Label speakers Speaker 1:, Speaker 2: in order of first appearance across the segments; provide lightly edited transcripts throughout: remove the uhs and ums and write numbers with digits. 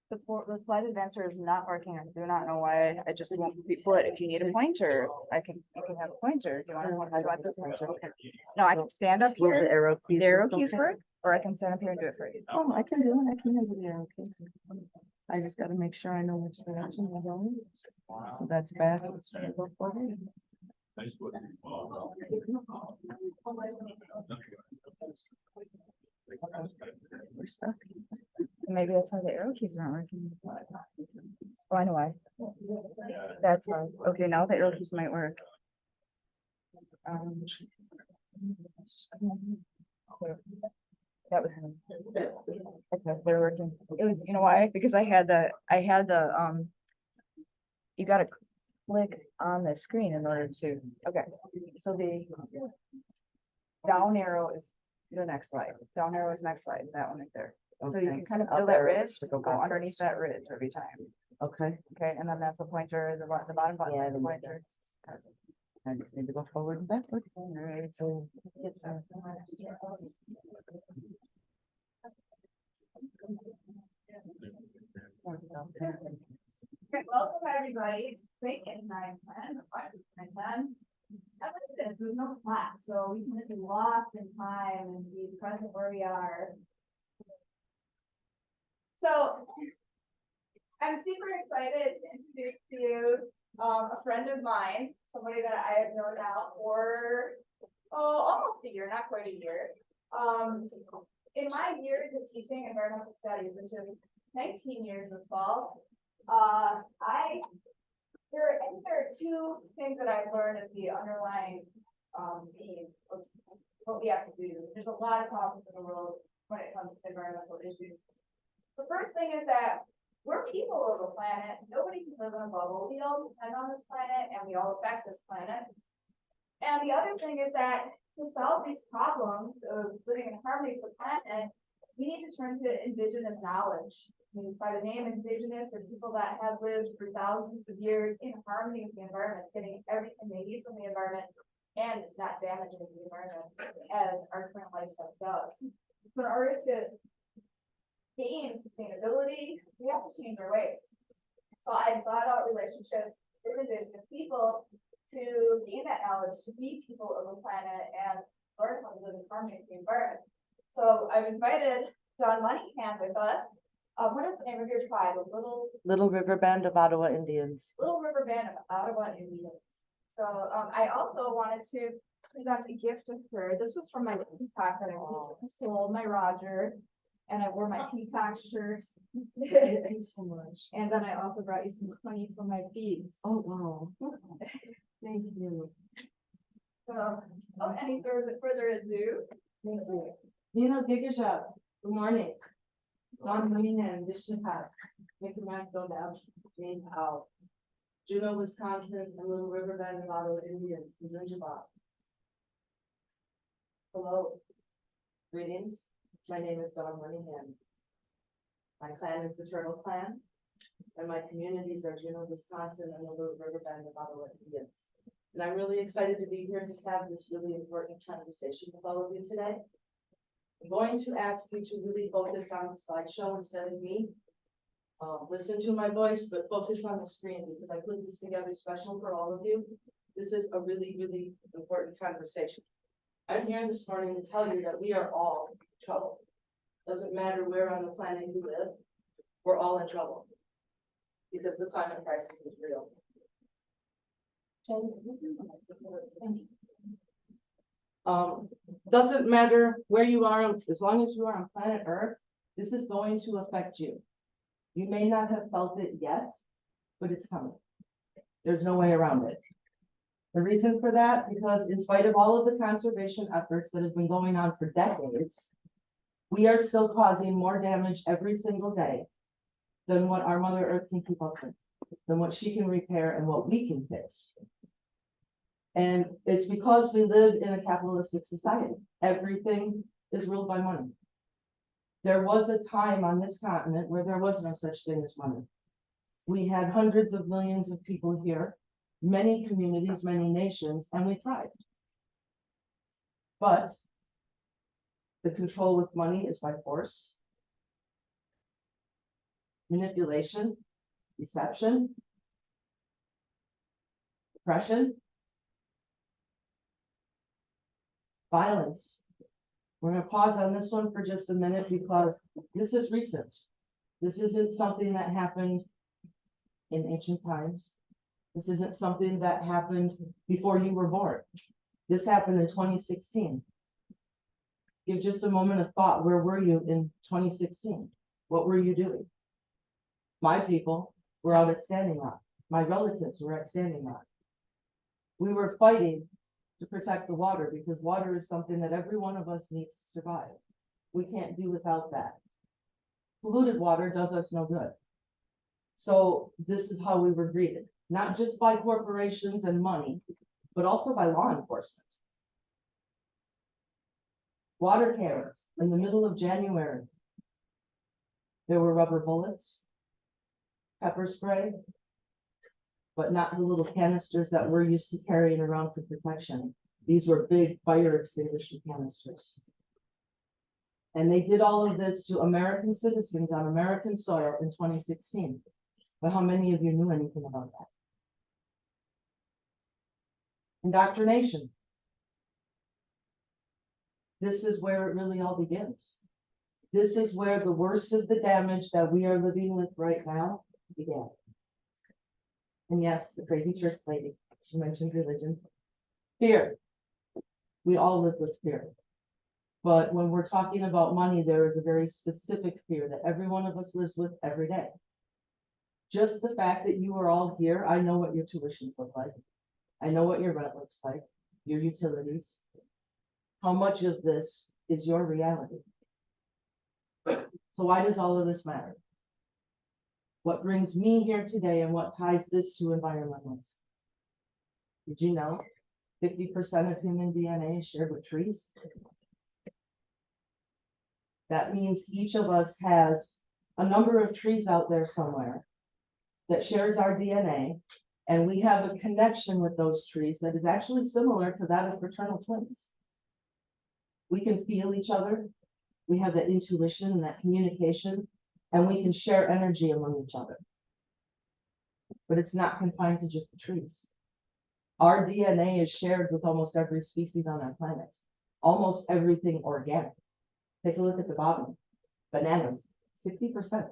Speaker 1: The slide advancer is not working. I do not know why. I just won't put. If you need a pointer, you can have a pointer. Do you want this pointer? No, I can stand up
Speaker 2: Will
Speaker 1: here.
Speaker 2: the arrow keys?
Speaker 1: The arrow keys
Speaker 2: okay?
Speaker 1: work, or I can stand up here and do it for you.
Speaker 2: Oh, I can do it. I can do the arrow keys. I just gotta make sure I know which direction we're going. So that's back. Let's try to go forward. We're stuck.
Speaker 1: Maybe that's why the arrow keys aren't working. Oh, I know why. That's why. Okay, now the arrow keys might work. That was him. Okay, they're working. It was, you know why? Because I had the, you gotta click on the screen in order to, okay. So the down arrow is the next slide. Down arrow is next slide, that one right there. So you
Speaker 2: Okay.
Speaker 1: can kind of
Speaker 2: Up
Speaker 1: feel that
Speaker 2: arrow
Speaker 1: ridge,
Speaker 2: to go
Speaker 1: go underneath
Speaker 2: backwards.
Speaker 1: that ridge every time.
Speaker 2: Okay,
Speaker 1: Okay, and then that's the pointer, the bottom button,
Speaker 2: Yeah,
Speaker 1: is the
Speaker 2: the-
Speaker 1: pointer.
Speaker 2: I just need to go forward and backward.
Speaker 1: Alright, so. Okay, welcome everybody. Great getting 9:10, 9:10. I like this, there's no class, so we can just be lost in time and be present where we are. So I'm super excited to introduce to you a friend of mine, somebody that I have known now for almost a year, not quite a year. In my years of teaching environmental studies, which is 19 years this fall, I think there are two things that I've learned as the underlying theme of what we have to do. There's a lot of problems in the world when it comes to environmental issues. The first thing is that we're people of the planet. Nobody can live in a bubble. We all depend on this planet and we all affect this planet. And the other thing is that to solve these problems of living in harmony with the planet, we need to turn to indigenous knowledge. I mean, by the name indigenous, they're people that have lived for thousands of years in harmony with the environment, getting everything they need from the environment and not damaging the environment as our current lifestyle does. So in order to gain sustainability, we have to change our ways. So I sought out relationships with indigenous people to gain that knowledge, to be people of the planet and learn how to live in harmony with the environment. So I've invited John Moneyhand with us. What is the name of your tribe?
Speaker 2: Little River Band of Ottawa Indians.
Speaker 1: Little River Band of Ottawa Indians. So I also wanted to present a gift to her. This was from my peacock that I recently sold, my Roger, and I wore my peacock shirt.
Speaker 2: Thank you so much.
Speaker 1: And then I also brought you some honey for my beads.
Speaker 2: Oh, wow. Thank you.
Speaker 1: So, any further ado?
Speaker 2: Thank you. Nino Gigaja, good morning. John Moynihan, Vishapas, Nicomac Dodab, Jane Powell, Juneau, Wisconsin, and Little River Band of Ottawa Indians, the Nujaba. Hello. Greetings. My name is Dawn Moynihan. My clan is the Turtle Clan, and my communities are Juneau, Wisconsin, and the Little River Band of Ottawa Indians. And I'm really excited to be here to have this really important conversation with all of you today. I'm going to ask you to really focus on the slideshow instead of me. Listen to my voice, but focus on the screen because I put this together special for all of you. This is a really, really important conversation. I'm here this morning to tell you that we are all in trouble. Doesn't matter where on the planet you live, we're all in trouble because the climate crisis is real. Doesn't matter where you are, as long as you are on planet Earth, this is going to affect you. You may not have felt it yet, but it's coming. There's no way around it. The reason for that, because in spite of all of the conservation efforts that have been going on for decades, we are still causing more damage every single day than what our Mother Earth can keep up with, than what she can repair and what we can fix. And it's because we live in a capitalistic society. Everything is ruled by money. There was a time on this continent where there was no such thing as money. We had hundreds of millions of people here many communities, many nations, and we thrived. But the control with money is by force, manipulation, deception, oppression, violence. We're going to pause on this one for just a minute because this is recent. This isn't something that happened in ancient times. This isn't something that happened before you were born. This happened in 2016. Give just a moment of thought. Where were you in 2016? What were you doing? My people were out at Standing Rock. My relatives were at Standing Rock. We were fighting to protect the water because water is something that every one of us needs to survive. We can't do without that. Polluted water does us no good. So this is how we were greeted, not just by corporations and money, but also by law enforcement. Water cannons in the middle of January. There were rubber bullets, pepper spray, but not the little canisters that we're used to carrying around for protection. These were big fire extinguisher canisters. And they did all of this to American citizens on American soil in 2016. But how many of you knew anything about that? Indoctrination. This is where it really all begins. This is where the worst of the damage that we are living with right now began. And yes, the crazy church lady, she mentioned religion. Fear. We all live with fear. But when we're talking about money, there is a very specific fear that every one of us lives with every day. Just the fact that you are all here, I know what your tuitions look like. I know what your rent looks like, your utilities. How much of this is your reality? So why does all of this matter? What brings me here today and what ties this to environmentalists? Did you know 50% of human DNA is shared with trees? That means each of us has a number of trees out there somewhere that shares our DNA, and we have a connection with those trees that is actually similar to that of fraternal twins. We can feel each other. We have that intuition and that communication, and we can share energy among each other. But it's not confined to just the trees. Our DNA is shared with almost every species on our planet, almost everything organic. Take a look at the bottom. Bananas, 60%.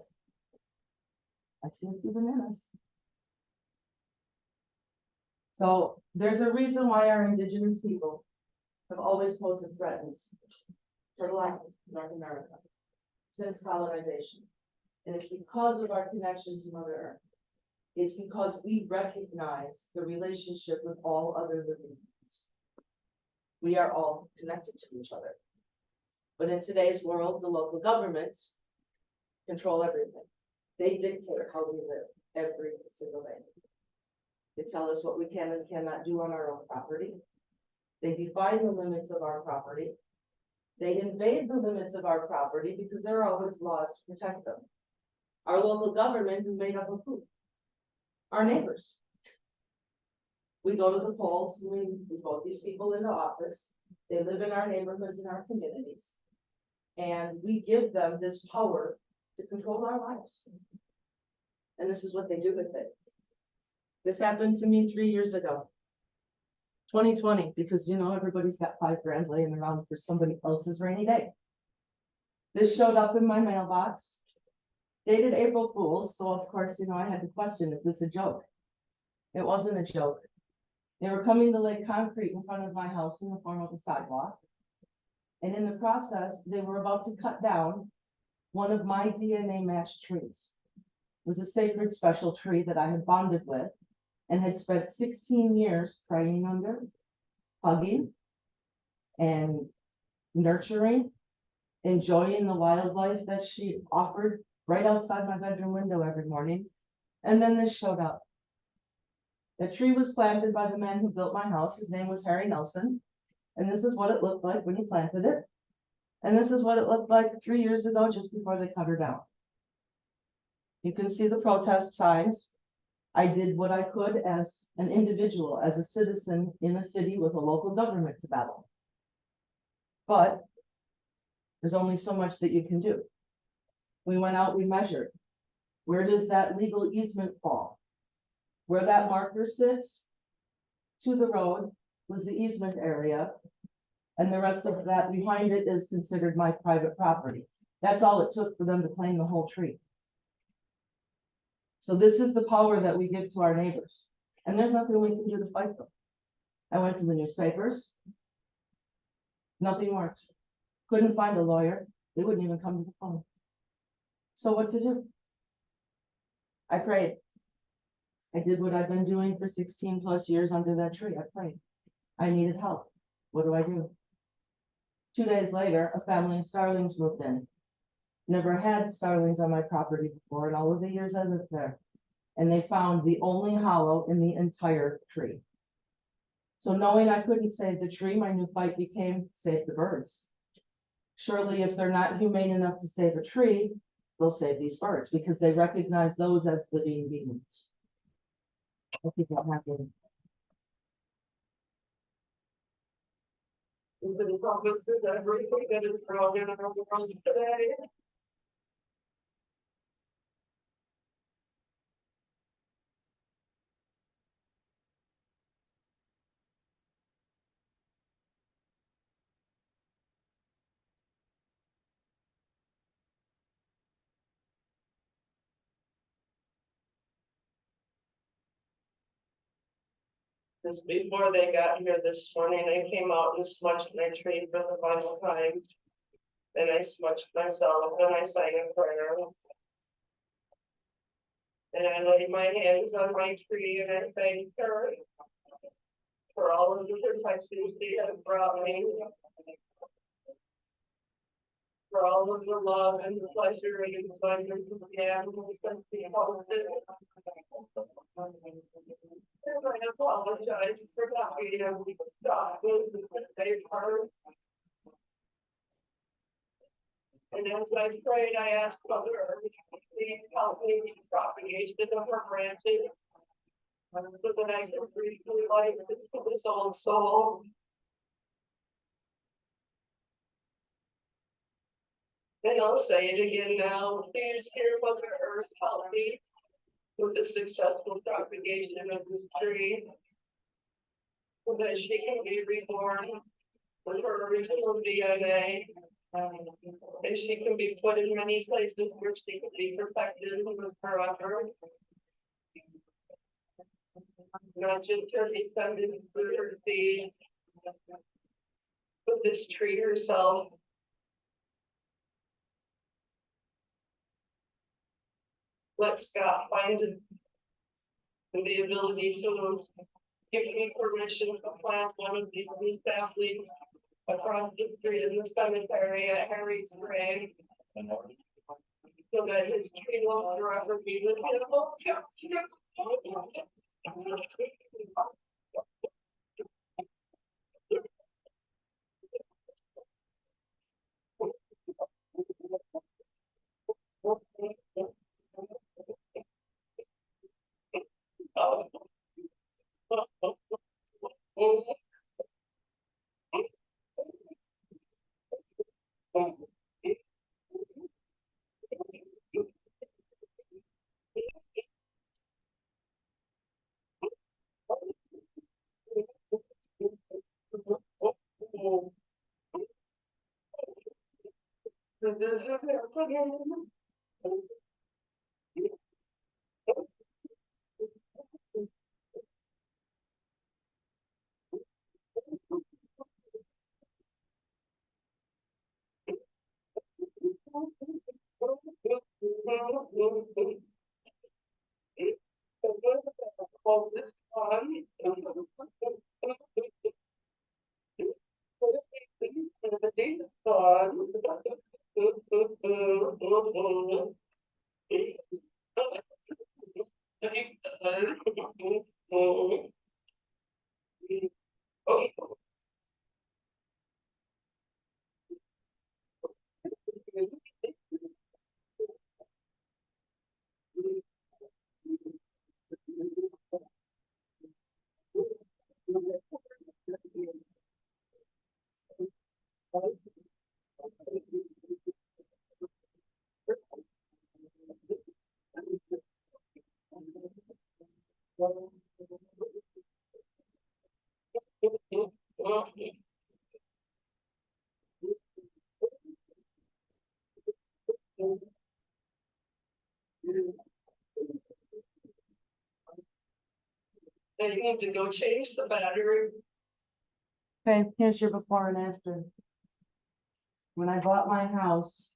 Speaker 2: I see a few bananas. So there's a reason why our indigenous people have always posed a threat in Turtle Island, North America, since colonization. And it's because of our connection to Mother Earth. It's because we recognize the relationship with all other living beings. We are all connected to each other. But in today's world, the local governments control everything. They dictate how we live every single day. They tell us what we can and cannot do on our own property. They define the limits of our property. They invade the limits of our property because there are always laws to protect them. Our local government is made up of who? Our neighbors. We go to the polls and we vote these people into office. They live in our neighborhoods and our communities. And we give them this power to control our lives. And this is what they do with it. This happened to me 3 years ago. 2020, because you know everybody's got $5,000 laying around for somebody else's rainy day. This showed up in my mailbox, dated April Fool's, so of course, you know, I had to question, is this a joke? It wasn't a joke. They were coming to lay concrete in front of my house in the form of a sidewalk. And in the process, they were about to cut down one of my DNA matched trees. It was a sacred special tree that I had bonded with and had spent 16 years praying under, hugging, and nurturing, enjoying the wildlife that she offered right outside my bedroom window every morning. And then this showed up. The tree was planted by the man who built my house. His name was Harry Nelson. And this is what it looked like when he planted it. And this is what it looked like 3 years ago, just before they cut her down. You can see the protest signs I did what I could as an individual, as a citizen in a city with a local government to battle. But there's only so much that you can do. We went out, we measured. Where does that legal easement fall? Where that marker sits to the road was the easement area. And the rest of that behind it is considered my private property. That's all it took for them to claim the whole tree. So this is the power that we give to our neighbors. And there's nothing we can do to fight them. I went to the newspapers. Nothing worked. Couldn't find a lawyer. They wouldn't even come to the phone. So what to do? I prayed. I did what I've been doing for 16 plus years under that tree. I prayed. I needed help. What do I do? 2 days later, a family of starlings moved in. Never had starlings on my property before in all of the years I lived there. And they found the only hollow in the entire tree. So knowing I couldn't save the tree, my new fight became save the birds. Surely if they're not humane enough to save a tree, they'll save these birds because they recognize those as living beings. I think that happened.
Speaker 3: The promises everything that is wrong in our world today. Just before they got here this morning, I came out and smudged my tree for the final time. And I smudged myself and I sang a prayer. And I laid my hands on my tree and I thanked her for all of the protection she has brought me. For all of the love and the pleasure and enjoyment of the animals that she hosted. And I apologize for not being able to stop those that they've heard. And as I prayed, I asked Mother Earth, please help me with the propagation of her branches. So that I can breathe new life into this old soul. And I'll say it again now, please hear Mother Earth help me with the successful propagation of this tree. So that she can be reborn with her original DNA. And she can be put in many places where she can be protected forever. Not just her descendants through her seed, but this tree herself. Let Scott find the ability to give me permission to plant one of these new saplings across the street in the cemetery at Harry's grave. So that his tree will forever be with him. And you have to go change the battery.
Speaker 2: Okay, here's your before and after. When I bought my house,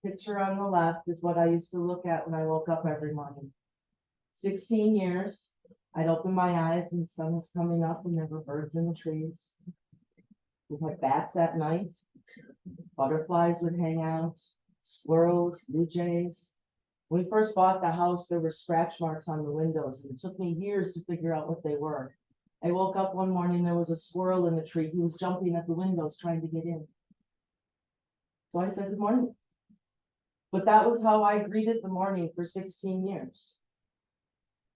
Speaker 2: picture on the left is what I used to look at when I woke up every morning. 16 years, I'd open my eyes and the sun was coming up and there were birds in the trees. We had bats at night, butterflies would hang out, squirrels, blue jays. When we first bought the house, there were scratch marks on the windows, and it took me years to figure out what they were. I woke up one morning, there was a squirrel in the tree. He was jumping at the windows trying to get in. So I said, good morning. But that was how I greeted the morning for 16 years.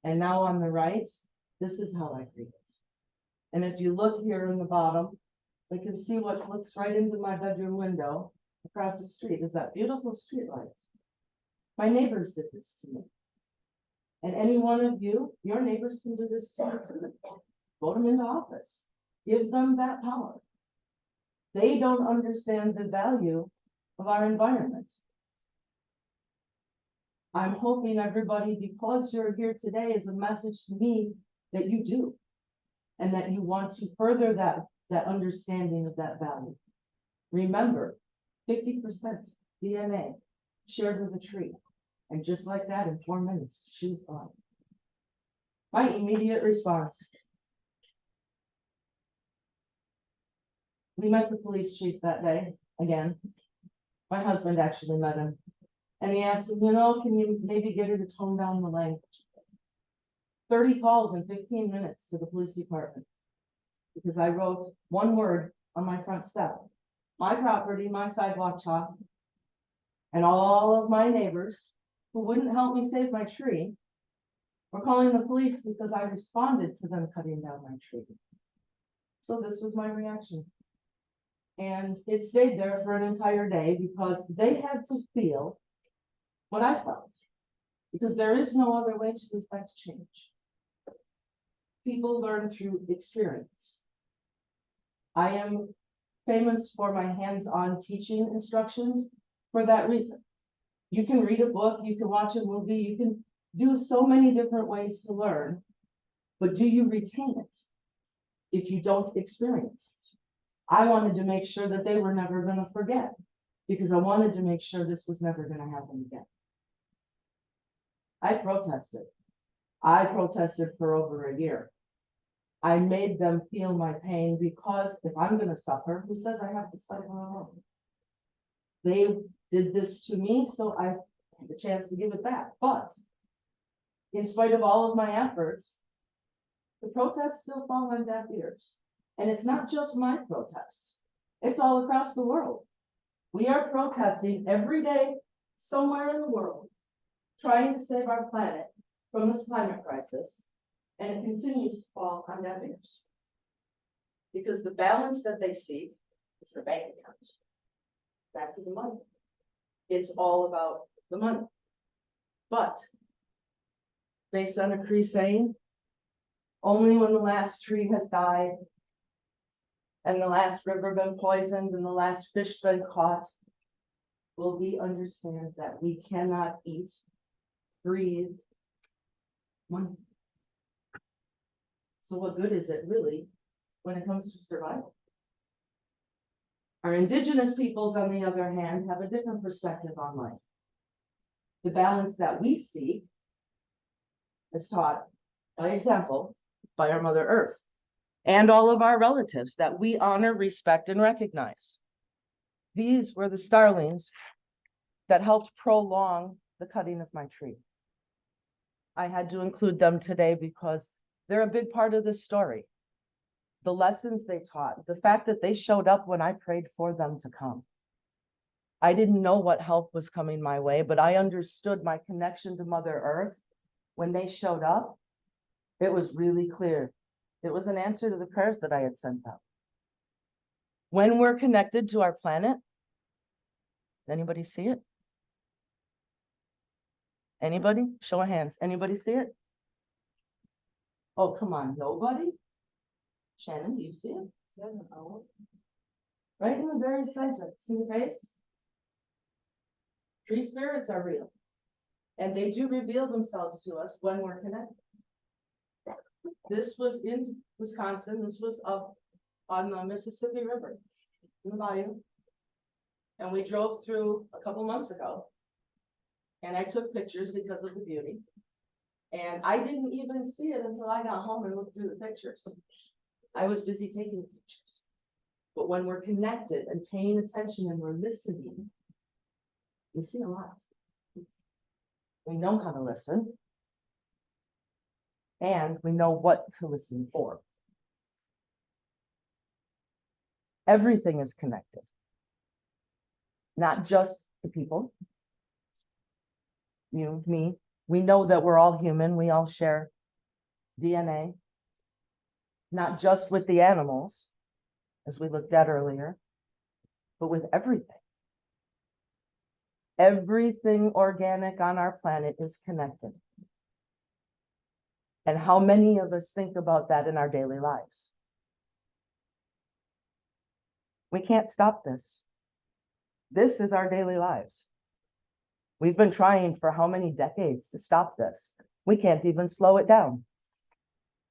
Speaker 2: And now on the right, this is how I greet it. And if you look here in the bottom, you can see what looks right into my bedroom window across the street is that beautiful street light. My neighbors did this to me. And any one of you, your neighbors can do this too. Vote them into office. Give them that power. They don't understand the value of our environment. I'm hoping everybody, because you're here today, is a message to me that you do. And that you want to further that understanding of that value. Remember, 50% DNA shared with a tree. And just like that, in 4 minutes, she was gone. My immediate response. We met the police chief that day, again. My husband actually met him. And he asked him, can you maybe get her to tone down the language? 30 calls in 15 minutes to the police department. Because I wrote one word on my front step. My property, my sidewalk chalk, and all of my neighbors who wouldn't help me save my tree were calling the police because I responded to them cutting down my tree. So this was my reaction. And it stayed there for an entire day because they had to feel what I felt. Because there is no other way to effect change. People learn through experience. I am famous for my hands-on teaching instructions for that reason. You can read a book, you can watch a movie, you can do so many different ways to learn, but do you retain it if you don't experience it? I wanted to make sure that they were never going to forget because I wanted to make sure this was never going to happen again. I protested. I protested for over a year. I made them feel my pain because if I'm going to suffer, who says I have to suffer alone? They did this to me, so I had the chance to give it back. But in spite of all of my efforts, the protests still fall on deaf ears. And it's not just my protests. It's all across the world. We are protesting every day somewhere in the world, trying to save our planet from this climate crisis. And it continues to fall on deaf ears. Because the balance that they seek is their bank account. Back to the money. It's all about the money. But based on a decree saying, only when the last tree has died, and the last river been poisoned, and the last fish been caught, will we understand that we cannot eat, breathe, money. So what good is it really when it comes to survival? Our indigenous peoples, on the other hand, have a different perspective on life. The balance that we seek is taught by example by our Mother Earth and all of our relatives that we honor, respect, and recognize. These were the starlings that helped prolong the cutting of my tree. I had to include them today because they're a big part of this story. The lessons they taught, the fact that they showed up when I prayed for them to come. I didn't know what help was coming my way, but I understood my connection to Mother Earth. When they showed up, it was really clear. It was an answer to the prayers that I had sent out. When we're connected to our planet, does anybody see it? Anybody? Show of hands. Anybody see it? Oh, come on, nobody? Shannon, do you see it? Right in the very center, see the face? Tree spirits are real. And they do reveal themselves to us when we're connected. This was in Wisconsin. This was up on the Mississippi River in the bayou. And we drove through a couple months ago. And I took pictures because of the beauty. And I didn't even see it until I got home and looked through the pictures. I was busy taking pictures. But when we're connected and paying attention and we're listening, we see a lot. We know how to listen. And we know what to listen for. Everything is connected. Not just the people. You, me. We know that we're all human. We all share DNA. Not just with the animals, as we looked at earlier, but with everything. Everything organic on our planet is connected. And how many of us think about that in our daily lives? We can't stop this. This is our daily lives. We've been trying for how many decades to stop this? We can't even slow it down.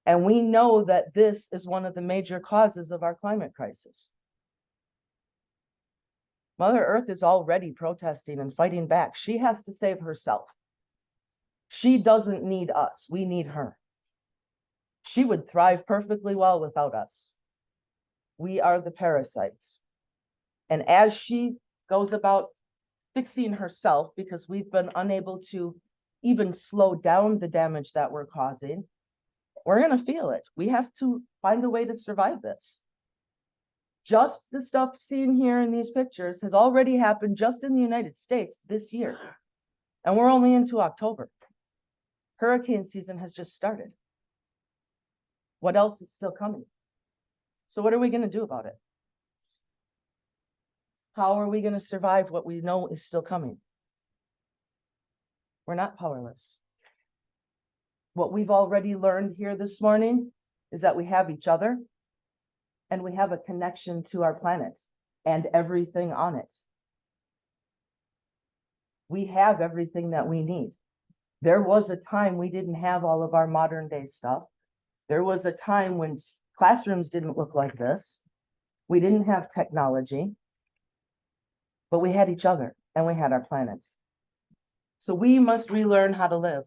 Speaker 2: And we know that this is one of the major causes of our climate crisis. Mother Earth is already protesting and fighting back. She has to save herself. She doesn't need us. We need her. She would thrive perfectly well without us. We are the parasites. And as she goes about fixing herself, because we've been unable to even slow down the damage that we're causing, we're going to feel it. We have to find a way to survive this. Just the stuff seen here in these pictures has already happened just in the United States this year. And we're only into October. Hurricane season has just started. What else is still coming? So what are we going to do about it? How are we going to survive what we know is still coming? We're not powerless. What we've already learned here this morning is that we have each other and we have a connection to our planet and everything on it. We have everything that we need. There was a time we didn't have all of our modern day stuff. There was a time when classrooms didn't look like this. We didn't have technology, but we had each other and we had our planet. So we must relearn how to live.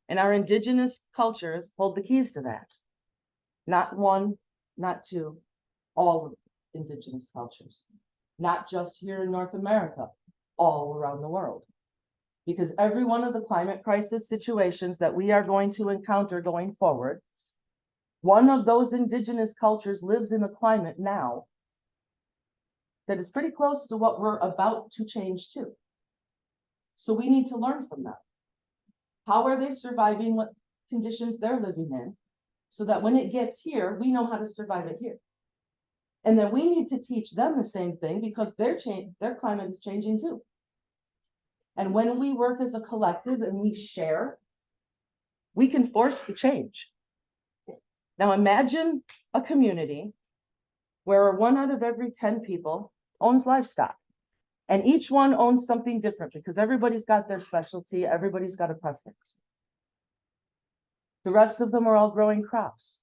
Speaker 2: And our indigenous cultures hold the keys to that. Not one, not two, all of indigenous cultures. Not just here in North America, all around the world. Because every one of the climate crisis situations that we are going to encounter going forward, one of those indigenous cultures lives in a climate now that is pretty close to what we're about to change to. So we need to learn from them. How are they surviving, what conditions they're living in, so that when it gets here, we know how to survive it here. And then we need to teach them the same thing because their climate is changing too. And when we work as a collective and we share, we can force the change. Now imagine a community where 1 out of every 10 people owns livestock. And each one owns something different because everybody's got their specialty, everybody's got a preference. The rest of them are all growing crops.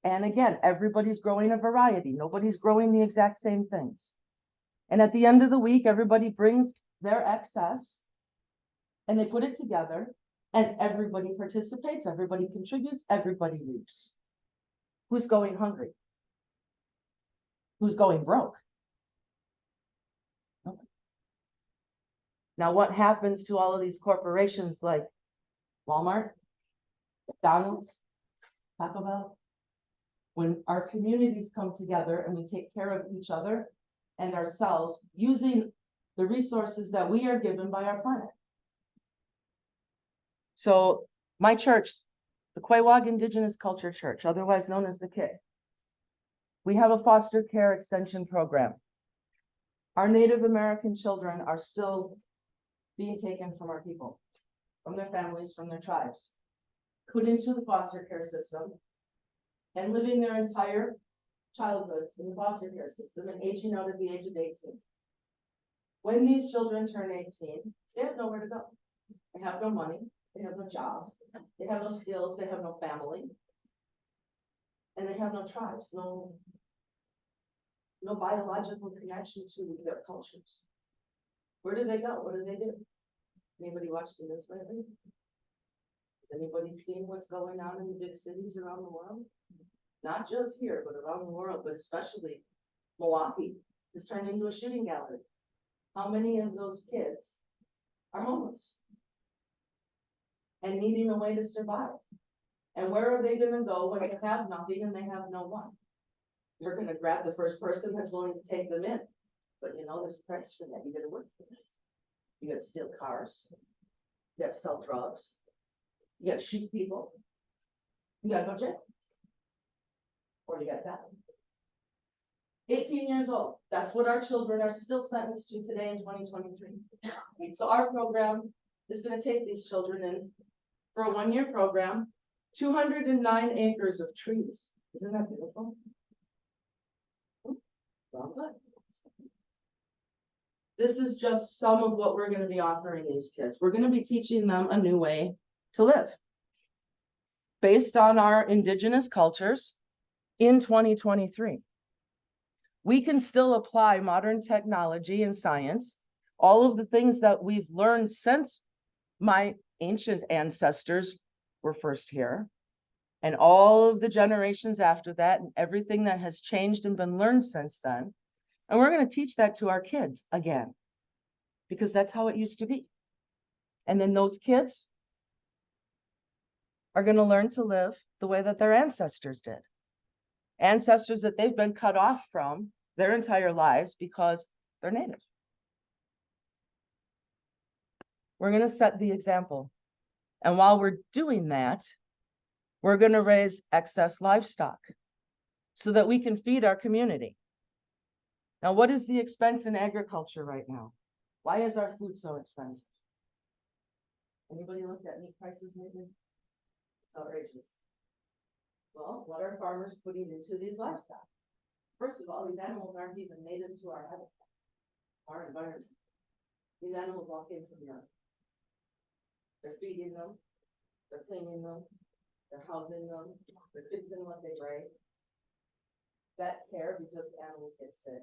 Speaker 2: And again, everybody's growing a variety. Nobody's growing the exact same things. And at the end of the week, everybody brings their excess and they put it together and everybody participates, everybody contributes, everybody reaps. Who's going hungry? Who's going broke? Nobody. Now, what happens to all of these corporations like Walmart, McDonald's, Taco Bell? When our communities come together and we take care of each other and ourselves using the resources that we are given by our planet. So my church, the Quaywog Indigenous Culture Church, otherwise known as the KIC, we have a foster care extension program. Our Native American children are still being taken from our people, from their families, from their tribes, put into the foster care system. and living their entire childhoods in the foster care system and aging out at the age of 18. When these children turn 18, they have nowhere to go. They have no money, they have no jobs, they have no skills, they have no family, and they have no tribes, no biological connection to their cultures. Where do they go? What do they do? Anybody watch the news lately? Has anybody seen what's going on in the big cities around the world? Not just here, but around the world, but especially Milwaukee has turned into a shooting gallery. How many of those kids are homeless and needing a way to survive? And where are they gonna go when they have nothing and they have no one? They're gonna grab the first person that's willing to take them in. But you know, there's a price for that. You gotta work for it. You gotta steal cars. You gotta sell drugs. You gotta shoot people. You gotta go to jail. Or you got that. 18 years old. That's what our children are still sentenced to today in 2023. So our program is gonna take these children in for a 1-year program, 209 acres of trees. Isn't that beautiful? Well, good. This is just some of what we're gonna be offering these kids. We're gonna be teaching them a new way to live based on our indigenous cultures in 2023. We can still apply modern technology and science, all of the things that we've learned since my ancient ancestors were first here, and all of the generations after that, and everything that has changed and been learned since then. And we're going to teach that to our kids again, because that's how it used to be. And then those kids are going to learn to live the way that their ancestors did. Ancestors that they've been cut off from their entire lives because they're native. We're going to set the example. And while we're doing that, we're going to raise excess livestock so that we can feed our community. Now, what is the expense in agriculture right now? Why is our food so expensive? Anybody looked at meat prices lately? It's outrageous. Well, what are farmers putting into these livestock? First of all, these animals aren't even native to our habitat, our environment. These animals all came from Europe. They're feeding them, they're cleaning them, they're housing them, they're fixing what they break. Vet care because the animals get sick.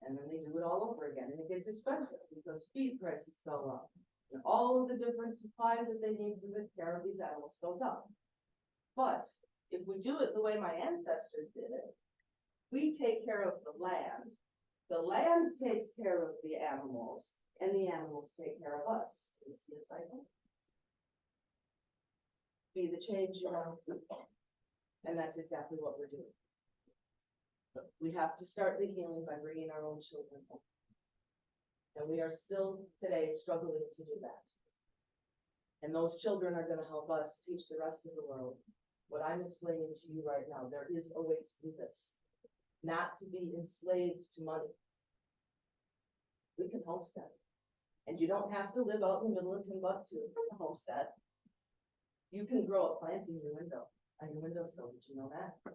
Speaker 2: And then they do it all over again, and it gets expensive because feed prices go up. And all of the different supplies that they need for the care of these animals goes up. But if we do it the way my ancestors did it, we take care of the land takes care of the animals, and the animals take care of us. You see a cycle? Be the change you want to see. And that's exactly what we're doing. But we have to start the healing by bringing our own children home. And we are still today struggling to do that. And those children are going to help us teach the rest of the world what I'm explaining to you right now. There is a way to do this. Not to be enslaved to money. We can homestead. And you don't have to live out in the middle of Timbuktu to homestead. You can grow a plant in your window, on your windowsill. Did you know that?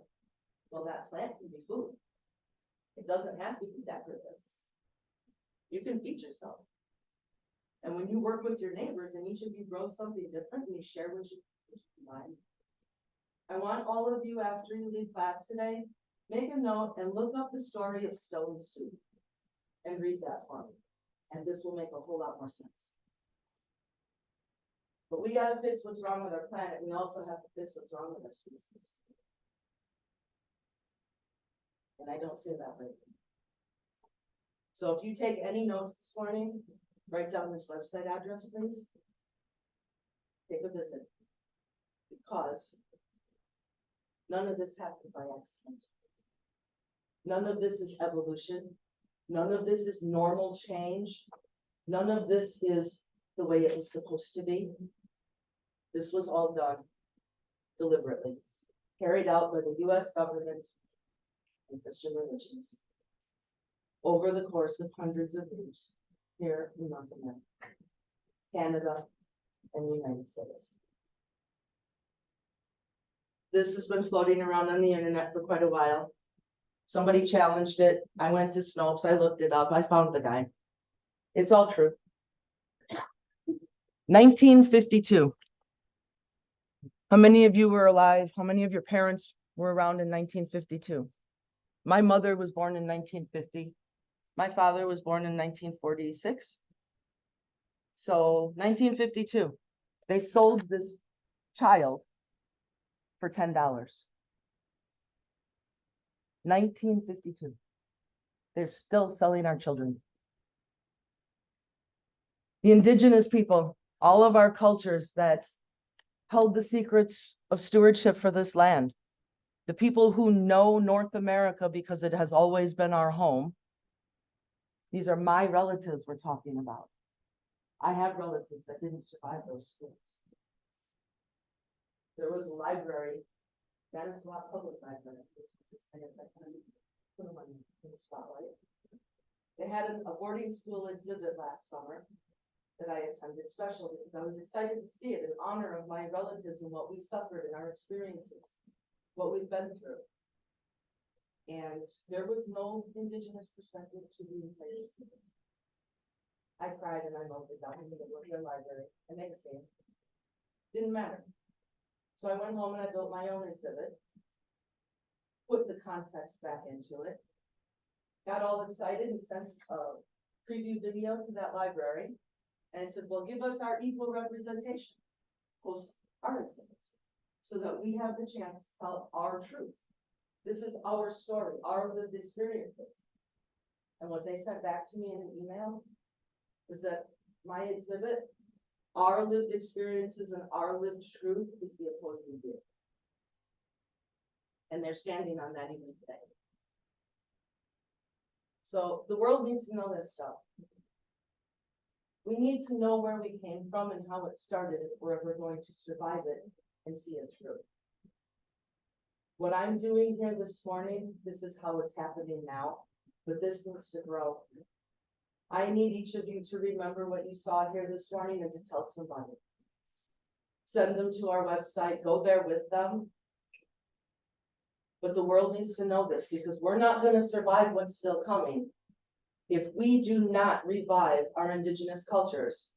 Speaker 2: Well, that plant can be food. It doesn't have to be decorative. You can feed yourself. And when you work with your neighbors and each of you grows something different and you share what you combine. I want all of you, after you leave class today, make a note and look up the story of stone soup and read that for me. And this will make a whole lot more sense. But we got to fix what's wrong with our planet. We also have to fix what's wrong with our species. And I don't say that lately. So if you take any notes this morning, write down this website address, please. Take a visit. Because none of this happened by accident. None of this is evolution. None of this is normal change. None of this is the way it was supposed to be. This was all done deliberately, carried out by the US government and Christian religions over the course of hundreds of years here in North America, Canada, and the United States. This has been floating around on the internet for quite a while. Somebody challenged it. I went to Snopes, I looked it up, I found the guy. It's all true. 1952. How many of you were alive? How many of your parents were around in 1952? My mother was born in 1950. My father was born in 1946. So 1952, they sold this child for $10. 1952. They're still selling our children. The indigenous people, all of our cultures that held the secrets of stewardship for this land, the people who know North America because it has always been our home. These are my relatives we're talking about. I have relatives that didn't survive those schools. There was a library, Davis-Foust Public Library. Put them in the spotlight. They had a boarding school exhibit last summer that I attended special because I was excited to see it in honor of my relatives and what we suffered in our experiences, what we've been through. And there was no indigenous perspective to the entire exhibit. I cried and I melted down in the middle of their library and they sang. Didn't matter. So I went home and I built my own exhibit, put the context back into it, got all excited and sent a preview video to that library. And I said, well, give us our equal representation, post our exhibit, so that we have the chance to tell our truth. This is our story, our lived experiences. And what they sent back to me in an email was that my exhibit, our lived experiences and our lived truth is the opposing view. And they're standing on that even today. So the world needs to know this stuff. We need to know where we came from and how it started if we're ever going to survive it and see it through. What I'm doing here this morning, this is how it's happening now, but this needs to grow. I need each of you to remember what you saw here this morning and to tell somebody. Send them to our website, go there with them. But the world needs to know this because we're not going to survive what's still coming if we do not revive our indigenous cultures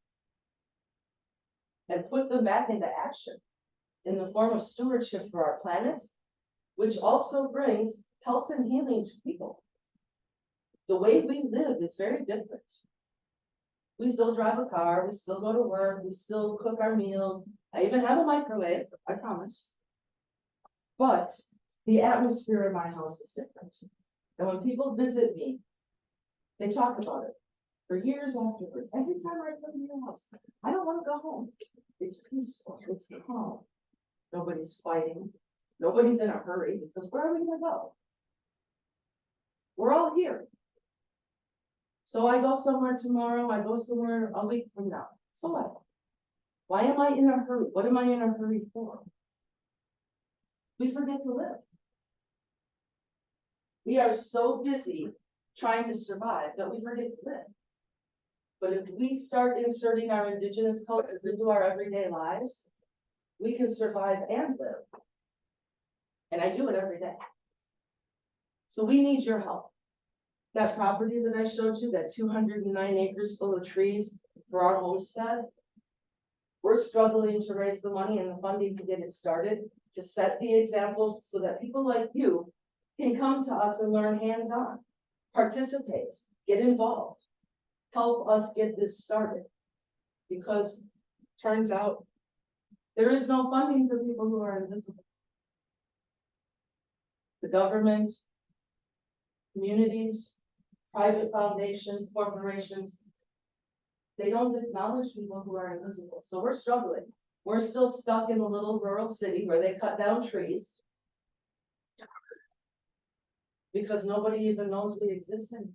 Speaker 2: and put them back into action in the form of stewardship for our planet, which also brings health and healing to people. The way we live is very different. We still drive a car, we still go to work, we still cook our meals. I even have a microwave, I promise. But the atmosphere in my house is different. And when people visit me, they talk about it for years afterwards. Every time I come to your house, I don't want to go home. It's peaceful, it's calm. Nobody's fighting. Nobody's in a hurry because where are we going to go? We're all here. So I go somewhere tomorrow, I go somewhere a week from now. So what? Why am I in a hurry? What am I in a hurry for? We forget to live. We are so busy trying to survive that we forget to live. But if we start inserting our indigenous culture into our everyday lives, we can survive and live. And I do it every day. So we need your help. That property that I showed you, that 209 acres full of trees for our homestead, we're struggling to raise the money and the funding to get it started, to set the example so that people like you can come to us and learn hands-on, participate, get involved, help us get this started. Because turns out there is no funding for people who are invisible. The government, communities, private foundations, corporations, they don't acknowledge people who are invisible. So we're struggling. We're still stuck in a little rural city where they cut down trees because nobody even knows we exist anymore.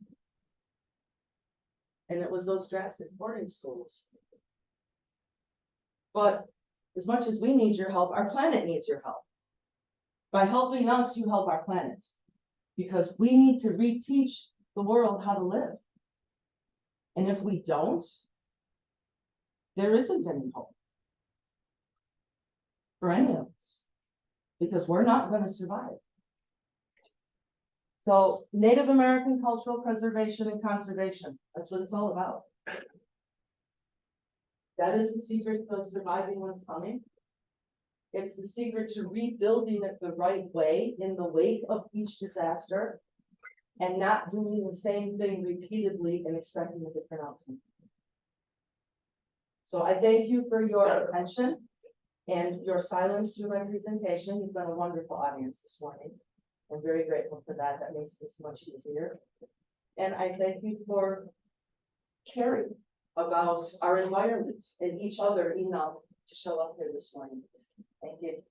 Speaker 2: And it was those drastic boarding schools. But as much as we need your help, our planet needs your help. By helping us, you help our planet. Because we need to reteach the world how to live. And if we don't, there isn't any hope for any of us. because we're not gonna survive. So Native American cultural preservation and conservation, that's what it's all about. That is the secret of surviving what's coming. It's the secret to rebuilding it the right way in the wake of each disaster and not doing the same thing repeatedly and expecting a different outcome. So I thank you for your attention and your silence through my presentation. You've been a wonderful audience this morning. I'm very grateful for that. That makes this much easier. And I thank you for caring about our environment and each other enough to show up here this morning. Thank you.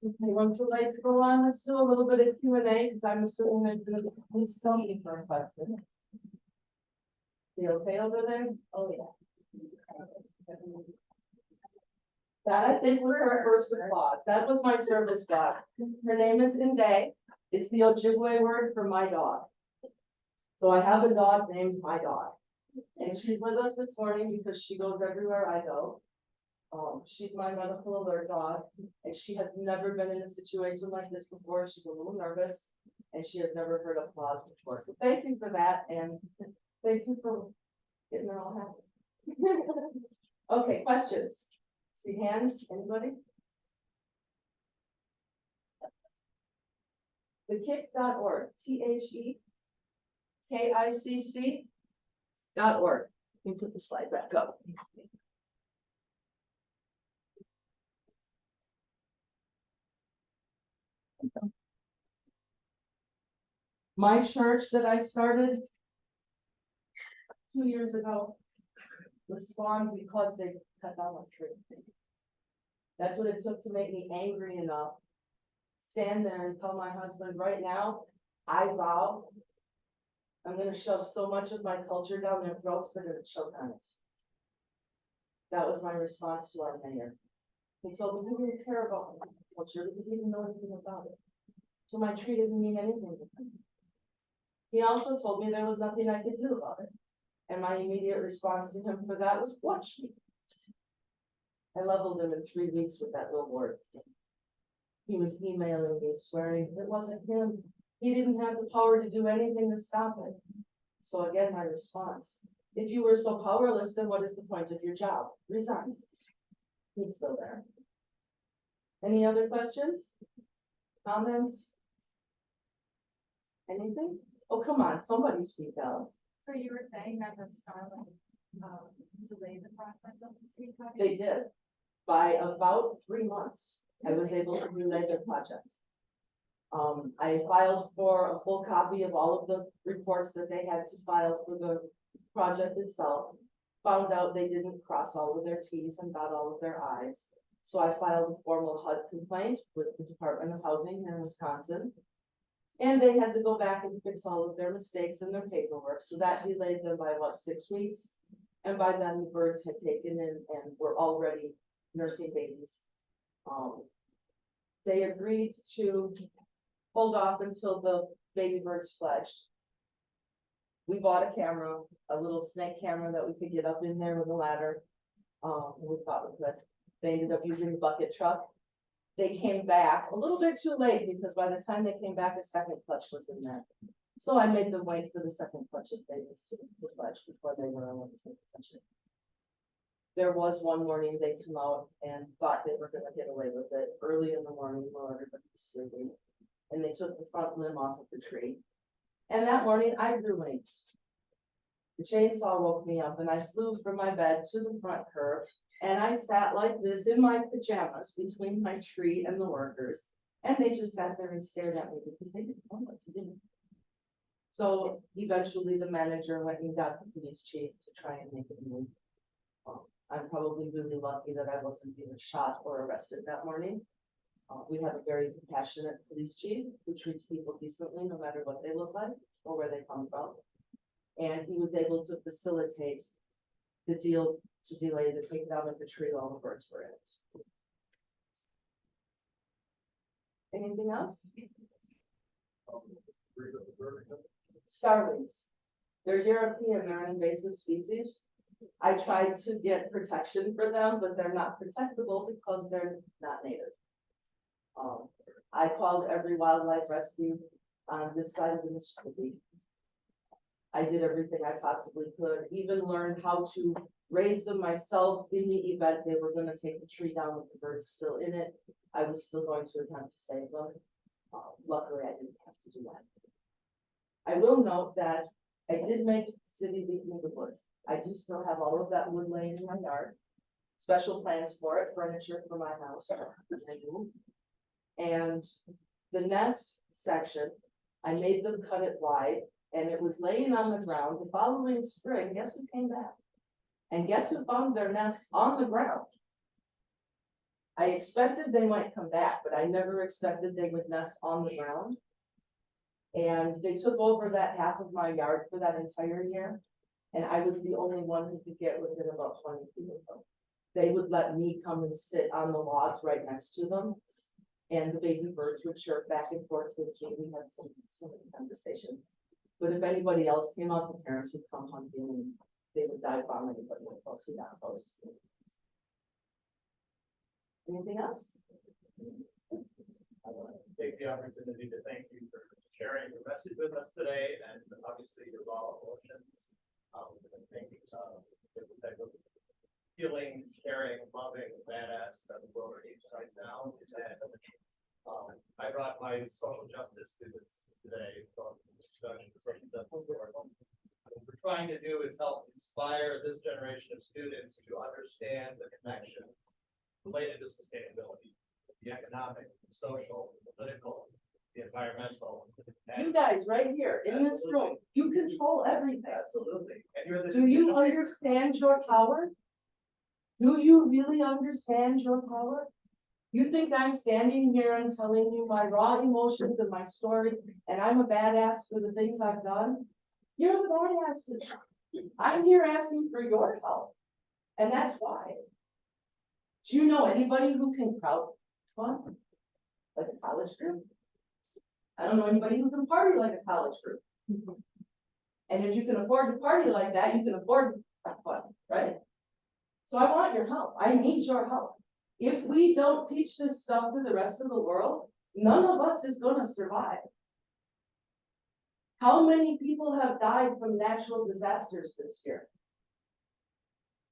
Speaker 2: Okay, once the lights go on, let's do a little bit of Q&A because I'm assuming there's gonna be, please tell me for a question. You okay over there? Oh, yeah. That I think was her first applause. That was my service dog. Her name is Inde. It's the Ojibwe word for my dog. So I have a dog named my dog. And she's with us this morning because she goes everywhere I go. She's my medical alert dog, and she has never been in a situation like this before. She's a little nervous, and she has never heard applause before. So thank you for that, and thank you for getting her all happy. Okay, questions? See hands, anybody? TheKick.org, THEKICC.org. Let me put the slide back up. My church that I started 2 years ago was spawned because they cut down a tree. That's what it took to make me angry enough. Stand there and tell my husband, right now, I vow I'm gonna shove so much of my culture down their throats, they're gonna choke on it. That was my response to our mayor. He told me he didn't care about my culture because he didn't know anything about it. So my tree didn't mean anything to him. He also told me there was nothing I could do about it. And my immediate response to him for that was, watch me. I leveled him in 3 weeks with that billboard. He was emailing me, swearing it wasn't him. He didn't have the power to do anything to stop it. So again, my response, if you were so powerless, then what is the point of your job? Resign. He's still there. Any other questions? Comments? Anything? Oh, come on, somebody speak out.
Speaker 1: So you were saying that the Starlink, delayed the process of the tree cutting?
Speaker 2: They did. By about 3 months, I was able to relay their project. I filed for a full copy of all of the reports that they had to file for the project itself. Found out they didn't cross all of their T's and dot all of their I's. So I filed a formal HUD complaint with the Department of Housing here in Wisconsin. And they had to go back and fix all of their mistakes in their paperwork. So that delayed them by what, 6 weeks? And by then the birds had taken in and were already nursing babies. They agreed to hold off until the baby birds fledged. We bought a camera, a little snake camera that we could get up in there with a ladder. We thought we could. They ended up using the bucket truck. They came back a little bit too late because by the time they came back, a second clutch was in there. So I made them wait for the second clutch of babies to fledge before they were allowed to touch it. There was one morning they come out and thought they were gonna get away with it early in the morning while everybody was sleeping. And they took the front limb off of the tree. And that morning I grew wings. The chainsaw woke me up and I flew from my bed to the front curb. And I sat like this in my pajamas between my tree and the workers. And they just sat there and stared at me because they didn't know what to do. So eventually the manager went and got the police chief to try and make it move. I'm probably really lucky that I wasn't either shot or arrested that morning. We have a very compassionate police chief who treats people decently no matter what they look like or where they come from. And he was able to facilitate the deal to delay the takedown of the tree while the birds were in it. Anything else? Starlings. They're European, they're an invasive species. I tried to get protection for them, but they're not protectable because they're not native. I called every wildlife rescue on this side of the Mississippi. I did everything I possibly could, even learned how to raise them myself in the event they were gonna take the tree down with the birds still in it. I was still going to attempt to save them. Luckily, I didn't have to do that. I will note that I did make the city leave me the wood. I do still have all of that wood laying in my yard. Special plans for it, furniture for my house. I do. And the nest section, I made them cut it wide, and it was laying on the ground. The following spring, guess who came back? And guess who found their nest on the ground? I expected they might come back, but I never expected they would nest on the ground. And they took over that half of my yard for that entire year. And I was the only one who could get within about 20 feet of them. They would let me come and sit on the logs right next to them. And the baby birds would chirp back and forth with me. We had so many conversations. But if anybody else came out, the parents would come hunting and they would dive bomb anybody else who got close. Anything else?
Speaker 4: I want to take the opportunity to thank you for sharing your message with us today, and obviously your raw emotions. I think the type of feeling, caring, loving, badass that the world needs right now. And I brought my social justice students today from what we're trying to do is help inspire this generation of students to understand the connections related to sustainability, the economic, the social, the political, the environmental.
Speaker 2: You guys right here in this room, you control everything.
Speaker 4: Absolutely. And you're the.
Speaker 2: Do you understand your power? Do you really understand your power? You think I'm standing here and telling you my raw emotions and my stories, and I'm a badass for the things I've done? You're the badasses. I'm here asking for your help. And that's why. Do you know anybody who can crowdfund like a college group? I don't know anybody who can party like a college group. And if you can afford to party like that, you can afford to have fun, right? So I want your help. I need your help. If we don't teach this stuff to the rest of the world, none of us is going to survive. How many people have died from natural disasters this year?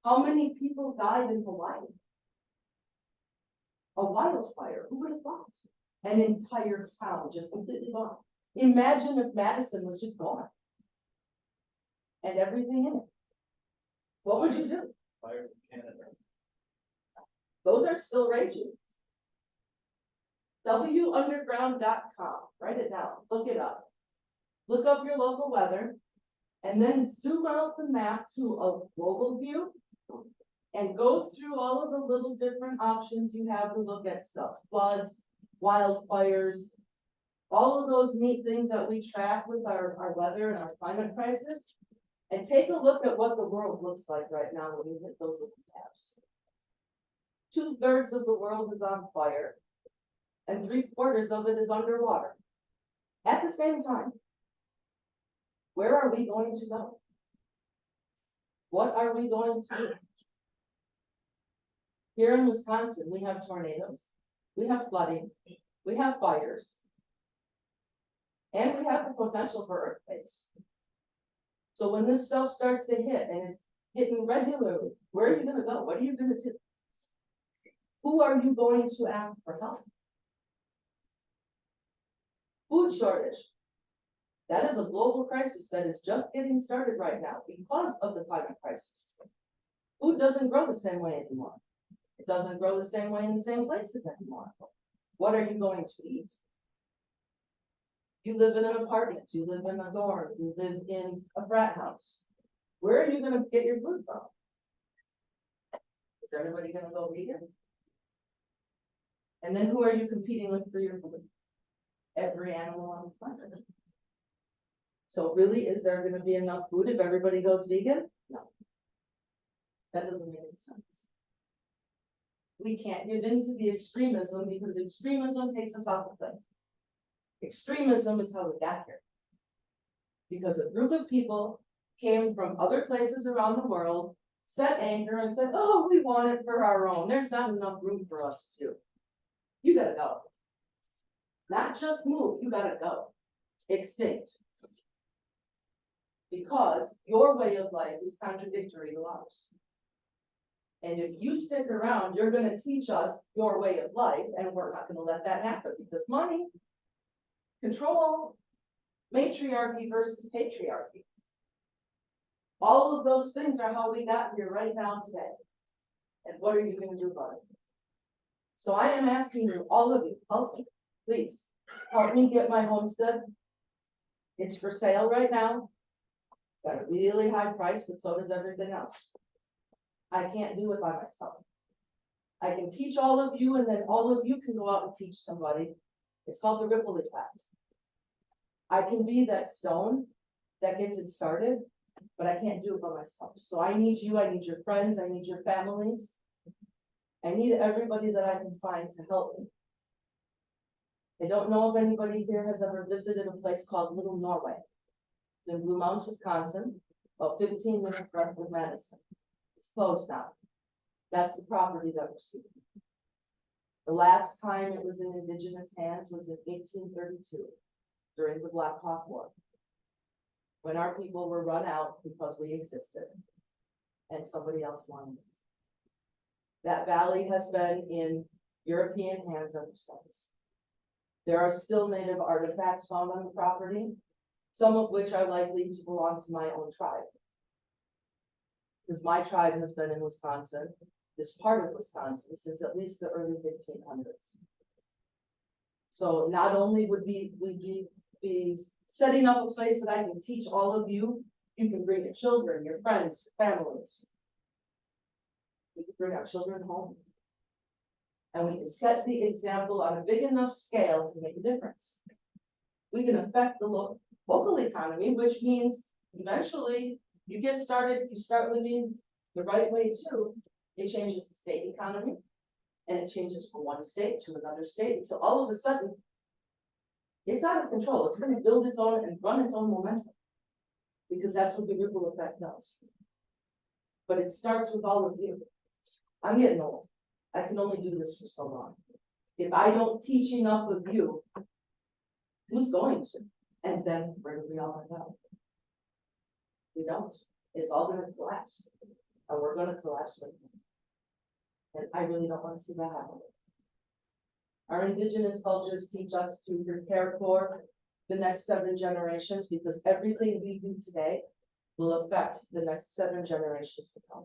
Speaker 2: How many people died in Hawaii? A wildfire, who would have thought? An entire town just completely gone. Imagine if Madison was just gone. And everything in it. What would you do?
Speaker 4: Fires in Canada.
Speaker 2: Those are still raging. WUnderground.com. Write it down. Look it up. Look up your local weather. And then zoom out the map to a global view. And go through all of the little different options you have to look at stuff. Floods, wildfires, all of those neat things that we track with our weather and our climate crisis. And take a look at what the world looks like right now when you hit those little tabs. 2/3 of the world is on fire, and 3/4 of it is underwater. At the same time, where are we going to go? What are we going to do? Here in Wisconsin, we have tornadoes, we have flooding, we have fires, and we have the potential for earthquakes. So when this stuff starts to hit, and it's hitting regularly, where are you going to go? What are you going to do? Who are you going to ask for help? Food shortage. That is a global crisis that is just getting started right now because of the climate crisis. Food doesn't grow the same way anymore. It doesn't grow the same way in the same places anymore. What are you going to eat? You live in an apartment, you live in a dorm, you live in a frat house. Where are you going to get your food from? Is everybody going to go vegan? And then who are you competing with for your food? Every animal on the planet. So really, is there going to be enough food if everybody goes vegan? No. That doesn't make any sense. We can't get into the extremism because extremism takes us off the thing. Extremism is how we got here. Because a group of people came from other places around the world, set anchor and said, oh, we want it for our own. There's not enough room for us to. You gotta go. Not just move, you gotta go. Extinct. Because your way of life is contradictory to ours. And if you stick around, you're gonna teach us your way of life, and we're not gonna let that happen, because money, control, matriarchy versus patriarchy. All of those things are how we got here right now today. And what are you gonna do about it? So I am asking you, all of you, help me, please, help me get my homestead. It's for sale right now. Got a really high price, but so does everything else. I can't do it by myself. I can teach all of you, and then all of you can go out and teach somebody. It's called the ripple effect. I can be that stone that gets it started, but I can't do it by myself. So I need you, I need your friends, I need your families. I need everybody that I can find to help me. I don't know if anybody here has ever visited a place called Little Norway. It's in Blue Mountains, Wisconsin, about 15 minutes west of Madison. It's closed now. That's the property that we're seeking. The last time it was in indigenous hands was in 1832, during the Black Hawk War, when our people were run out because we existed and somebody else wanted it. That valley has been in European hands ever since. There are still native artifacts found on the property, some of which are likely to belong to my own tribe. Because my tribe has been in Wisconsin, this part of Wisconsin, since at least the early 1500s. So not only would we be setting up a place that I can teach all of you, you can bring your children, your friends, your families. We can bring our children home. And we can set the example on a big enough scale to make a difference. We can affect the local economy, which means eventually you get started, you start living the right way too. It changes the state economy, and it changes from one state to another state until all of a sudden it's out of control. It's going to build its own and run its own momentum, because that's what the ripple effect does. But it starts with all of you. I'm getting old. I can only do this for so long. If I don't teach enough of you, who's going to? And then where do we all end up? We don't. It's all going to collapse. And we're going to collapse with them. And I really don't want to see that happen. Our indigenous cultures teach us to prepare for the next 7 generations, because everything we do today will affect the next 7 generations to come.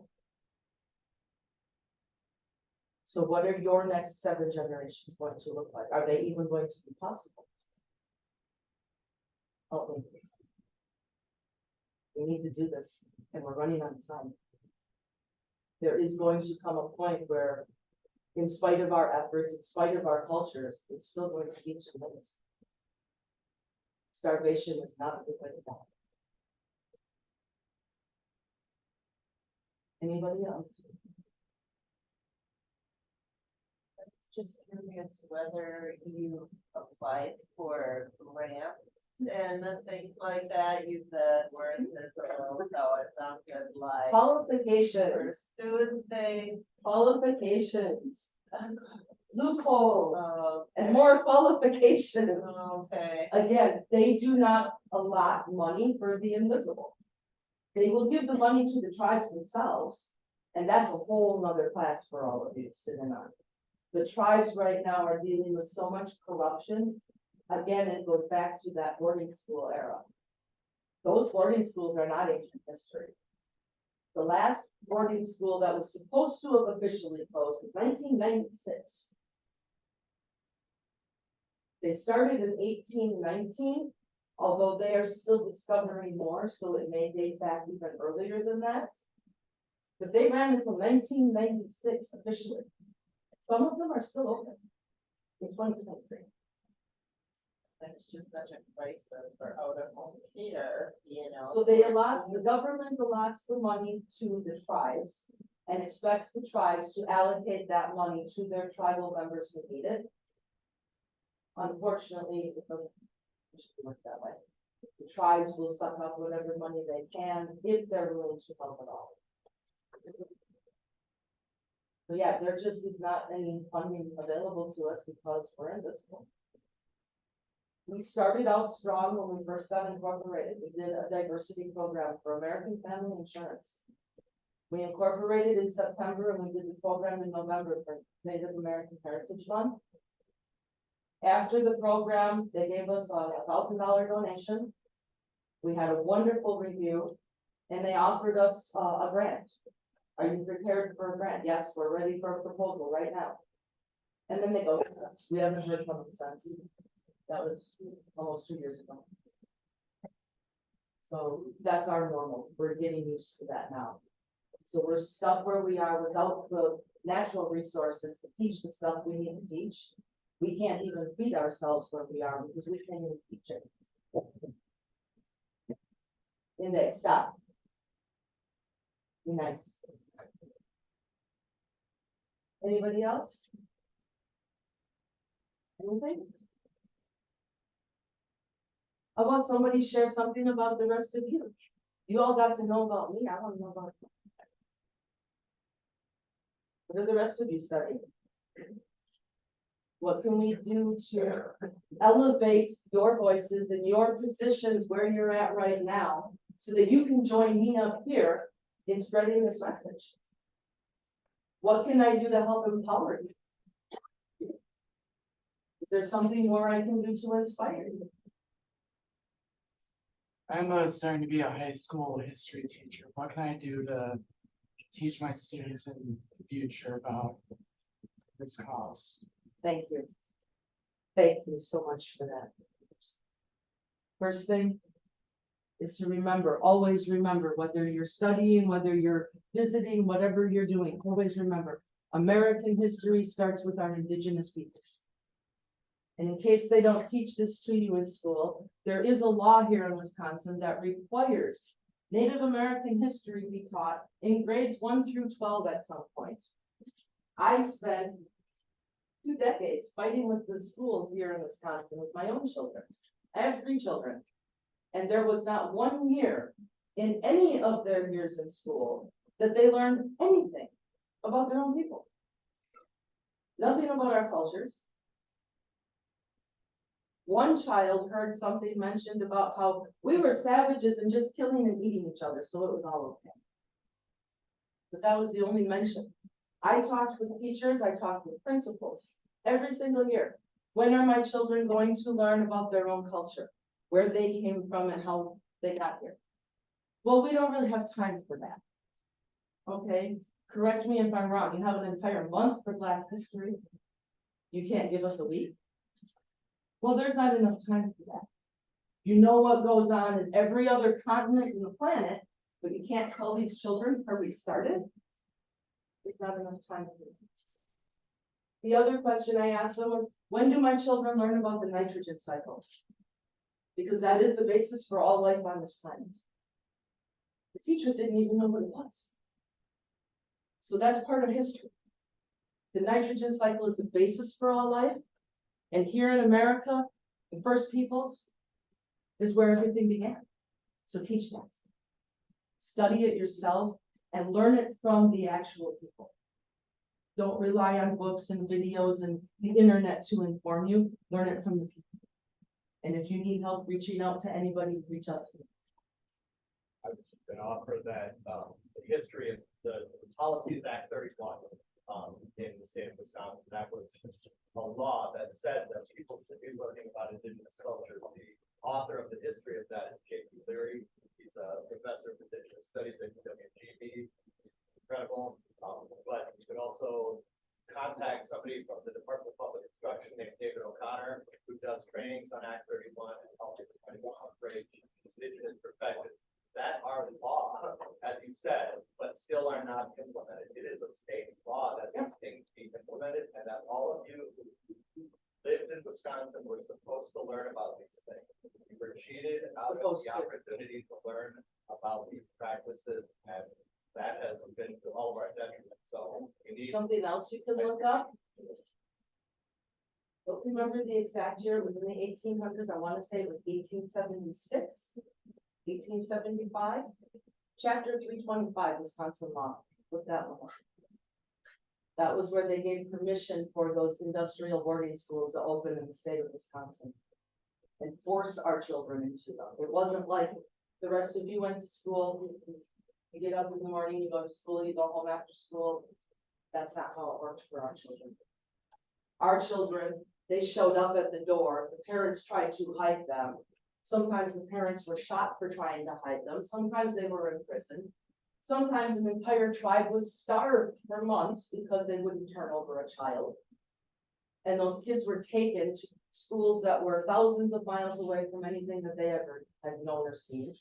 Speaker 2: So what are your next 7 generations going to look like? Are they even going to be possible? Help me. We need to do this, and we're running out of time. There is going to come a point where, in spite of our efforts, in spite of our cultures, it's still going to be too late. Starvation is not a good way to die. Anybody else?
Speaker 5: Just curious whether you applied for grants and things like that. You said we're invisible, so it sounded like
Speaker 2: Qualifications,
Speaker 5: doing things.
Speaker 2: qualifications, loopholes,
Speaker 5: Oh,
Speaker 2: and more qualifications.
Speaker 5: okay.
Speaker 2: Again, they do not allot money for the invisible. They will give the money to the tribes themselves, and that's a whole nother class for all of you sitting on. The tribes right now are dealing with so much corruption. Again, it goes back to that boarding school era. Those boarding schools are not ancient history. The last boarding school that was supposed to have officially closed was 1996. They started in 1819, although they are still discovering more, so it may date back even earlier than that. But they ran until 1996 officially. Some of them are still open in 2023.
Speaker 5: That's just such a crisis for out of home care, you know.
Speaker 2: So they allot, the government allots the money to the tribes and expects the tribes to allocate that money to their tribal members who need it. Unfortunately, it doesn't usually work that way. The tribes will suck up whatever money they can if they're willing to help at all. So yeah, there just is not any funding available to us because we're invisible. We started out strong when we first got incorporated. We did a diversity program for American Family Insurance. We incorporated in September and we did the program in November for Native American Heritage Month. After the program, they gave us a $1,000 donation. We had a wonderful review and they offered us a grant. Are you prepared for a grant? Yes, we're ready for a proposal right now. And then they ghosted us. We haven't heard from them since. That was almost 2 years ago. So that's our normal. We're getting used to that now. So we're stuck where we are without the natural resources to teach the stuff we need to teach. We can't even feed ourselves where we are because we can't even teach it. Index, stop. Be nice. Anybody else? Anything? How about somebody share something about the rest of you? You all got to know about me. I want to know about you. What are the rest of you studying? What can we do to elevate your voices and your positions where you're at right now so that you can join me up here in spreading this message? What can I do to help empower you? Is there something more I can do to inspire you?
Speaker 6: I'm starting to be a high school history teacher. What can I do to teach my students in the future about this cause?
Speaker 2: Thank you. Thank you so much for that. First thing is to remember, always remember, whether you're studying, whether you're visiting, whatever you're doing, always remember, American history starts with our indigenous peoples. And in case they don't teach this to you in school, there is a law here in Wisconsin that requires Native American history be taught in grades 1 through 12 at some point. I spent 2 decades fighting with the schools here in Wisconsin with my own children. I have 3 children. And there was not 1 year in any of their years in school that they learned anything about their own people. Nothing about our cultures. One child heard something mentioned about how we were savages and just killing and eating each other, so it was all okay. But that was the only mention. I talked with teachers, I talked with principals every single year. When are my children going to learn about their own culture, where they came from and how they got here? Well, we don't really have time for that. Okay, correct me if I'm wrong. You have an entire month for Black history. You can't give us a week. Well, there's not enough time for that. You know what goes on in every other continent in the planet, but you can't tell these children where we started. There's not enough time for that. The other question I asked them was, when do my children learn about the nitrogen cycle? Because that is the basis for all life on this planet. The teachers didn't even know what it was. So that's part of history. The nitrogen cycle is the basis for all life. And here in America, the first peoples is where everything began. So teach that. Study it yourself and learn it from the actual people. Don't rely on books and videos and the internet to inform you. Learn it from the people. And if you need help reaching out to anybody, reach out to me.
Speaker 4: I was just gonna offer that, the history of the Policies Act 31, in the state of Wisconsin, that was a law that said that people should be learning about indigenous culture. The author of the history of that is J.P. Leary. He's a professor of indigenous studies at WGB. Incredible. But you could also contact somebody from the Department of Public Instruction named David O'Connor, who does trainings on Act 31 and helps upgrade indigenous perspectives that are law, as you said, but still are not implemented. It is a state law that these things be implemented, and that all of you who lived in Wisconsin were supposed to learn about these things. You were cheated out of the opportunity to learn about these practices, and that has been to all of our detriment. So you need
Speaker 2: Something else you can look up. Don't remember the exact year, it was in the 1800s, I want to say it was 1876, 1875. Chapter 325, Wisconsin law, look that one up. That was where they gave permission for those industrial boarding schools to open in the state of Wisconsin and force our children into them. It wasn't like the rest of you went to school, you get up in the morning, you go to school, you go home after school. That's not how it worked for our children. Our children, they showed up at the door, the parents tried to hide them. Sometimes the parents were shot for trying to hide them, sometimes they were in prison. Sometimes an entire tribe was starved for months because they wouldn't turn over a child. And those kids were taken to schools that were thousands of miles away from anything that they ever had known or seen.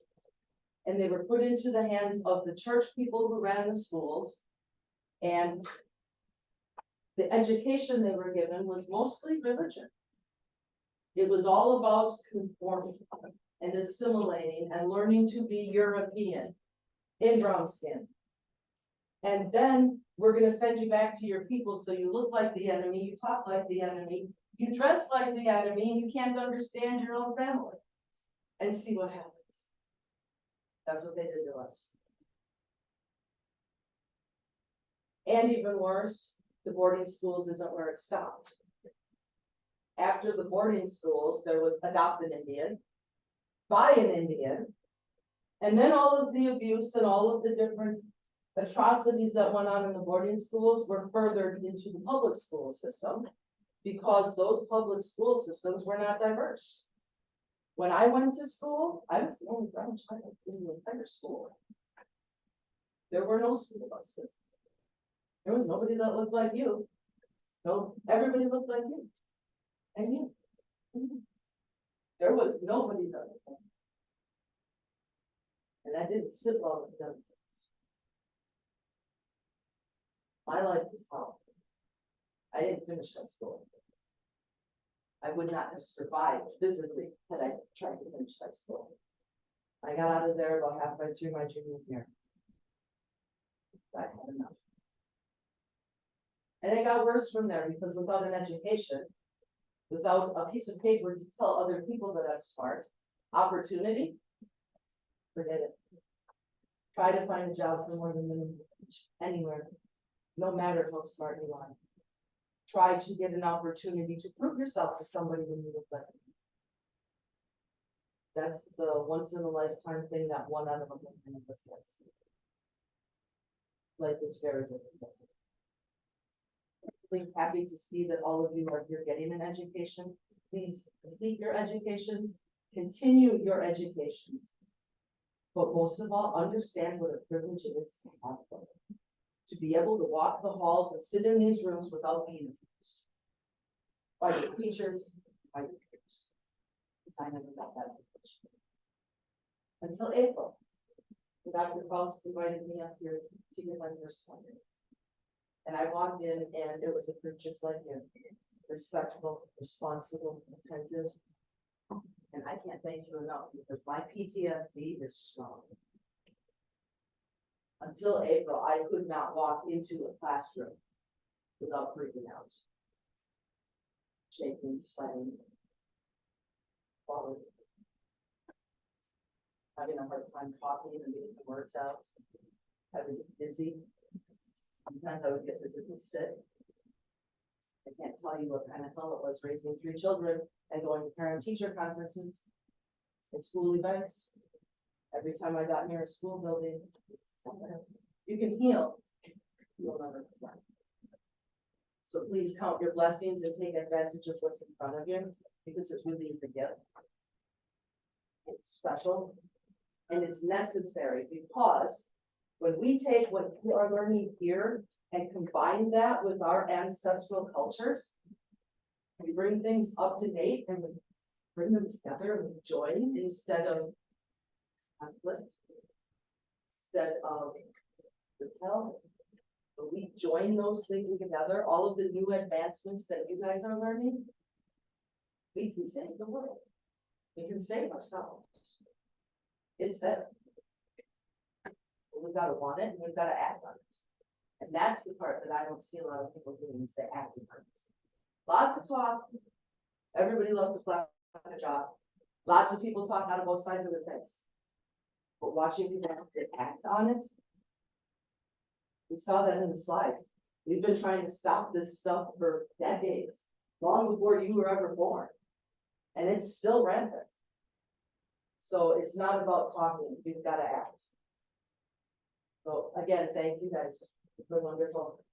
Speaker 2: And they were put into the hands of the church people who ran the schools. And the education they were given was mostly religion. It was all about conforming and assimilating and learning to be European in brown skin. And then we're gonna send you back to your people so you look like the enemy, you talk like the enemy, you dress like the enemy, and you can't understand your own family. And see what happens. That's what they did to us. And even worse, the boarding schools isn't where it stopped. After the boarding schools, there was adopt an Indian, buy an Indian, and then all of the abuse and all of the different atrocities that went on in the boarding schools were furthered into the public school system because those public school systems were not diverse. When I went to school, I was the only brown child in the entire school. There were no school buses. There was nobody that looked like you. No, everybody looked like you. And you. There was nobody that looked like you. And that didn't sit well with them. My life is hard. I didn't finish high school. I would not have survived physically had I tried to finish high school. I got out of there about halfway through my junior year. I had enough. And it got worse from there because without an education, without a piece of paper to tell other people that I'm smart, opportunity, forget it. Try to find a job for more than minimum wage anywhere, no matter how smart you are. Try to get an opportunity to prove yourself to somebody when you look like them. That's the once in a lifetime thing that one out of a million of us gets. Life is very difficult. I'm happy to see that all of you are here getting an education. Please complete your educations, continue your educations. But most of all, understand what a privilege it is to have them. To be able to walk the halls and sit in these rooms without being abused. By your teachers, by your peers. I never got that privilege. Until April. Dr. Faust invited me up here to get my first one. And I walked in and it was a group just like you. Respectful, responsible, attentive. And I can't thank you enough because my PTSD is strong. Until April, I could not walk into a classroom without freaking out. Shaking, sweating, falling. Having a hard time talking and getting the words out. I would get dizzy. Sometimes I would get physically sick. I can't tell you what kind of hell it was raising 3 children and going to parent-teacher conferences and school events. Every time I got near a school building, you can heal. You'll never forget. So please count your blessings and take advantage of what's in front of you because it really is a gift. It's special and it's necessary because when we take what we are learning here and combine that with our ancestral cultures, we bring things up to date and we bring them together and we join instead of conflict, instead of repel. But we join those things together, all of the new advancements that you guys are learning, we can save the world. We can save ourselves. It's there. We've got to want it and we've got to act on it. And that's the part that I don't see a lot of people doing is they act on it. Lots of talk. Everybody loves to flap a job. Lots of people talk out of both sides of the fence. But watching people have to act on it. We saw that in the slides. We've been trying to stop this stuff for decades, long before you were ever born. And it's still rampant. So it's not about talking, you've got to act. So again, thank you guys. It's been wonderful.